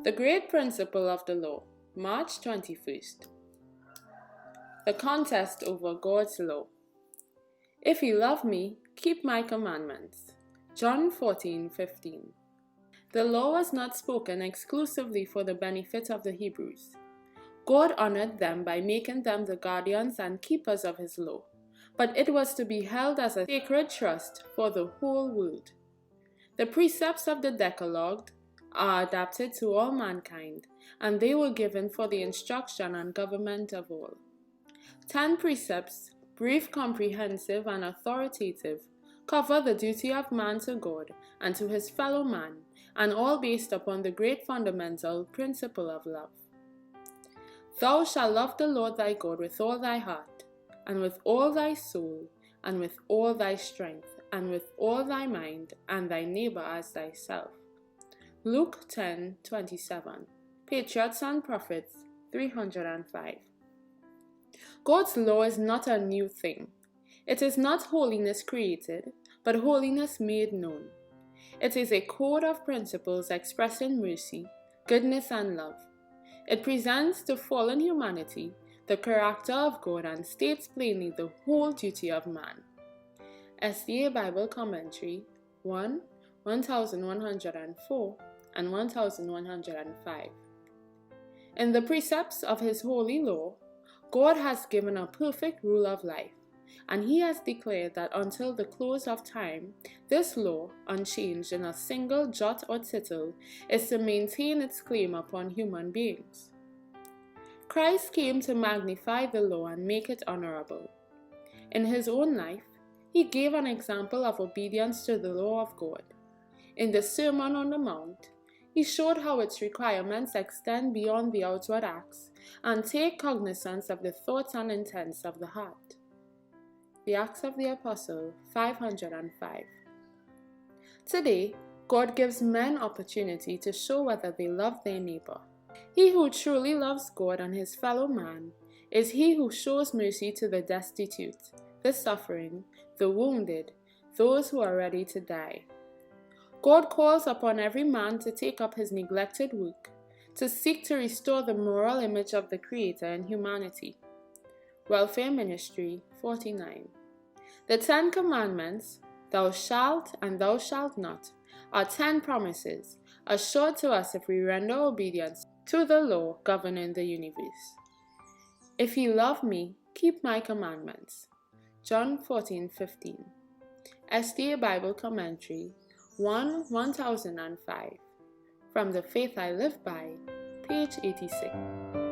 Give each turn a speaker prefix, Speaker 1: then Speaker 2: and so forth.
Speaker 1: The Great Principle of the Law, March 21st. The contest over God's law. If you love me, keep my commandments. John 14:15. The law was not spoken exclusively for the benefit of the Hebrews. God honored them by making them the guardians and keepers of his law, but it was to be held as a sacred trust for the whole world. The precepts of the Decalogue are adapted to all mankind, and they were given for the instruction and government of all. 10 precepts, brief, comprehensive, and authoritative, cover the duty of man to God and to his fellow man, and all based upon the great fundamental principle of love. Thou shalt love the Lord thy God with all thy heart, and with all thy soul, and with all thy strength, and with all thy mind, and thy neighbor as thyself. Luke 10:27. Patriots and Prophets 305. God's law is not a new thing. It is not holiness created, but holiness made known. It is a code of principles expressing mercy, goodness, and love. It presents to fallen humanity the character of God and states plainly the whole duty of man. SDA Bible Commentary 1, 1104 and 1105. In the precepts of his holy law, God has given a perfect rule of life, and he has declared that until the close of time, this law, unchanged in a single jot or tittle, is to maintain its claim upon human beings. Christ came to magnify the law and make it honorable. In his own life, he gave an example of obedience to the law of God. In the Sermon on the Mount, he showed how its requirements extend beyond the outward acts and take cognizance of the thoughts and intents of the heart. The Acts of the Apostle 505. Today, God gives men opportunity to show whether they love their neighbor. He who truly loves God and his fellow man is he who shows mercy to the destitute, the suffering, the wounded, those who are ready to die. God calls upon every man to take up his neglected work, to seek to restore the moral image of the Creator in humanity. Welfare Ministry 49. The 10 Commandments, thou shalt and thou shalt not, are 10 promises assured to us if we render obedience to the law governing the universe. If ye love me, keep my commandments. John 14:15. SDA Bible Commentary 1, 1005. From the Faith I Live By, page 86.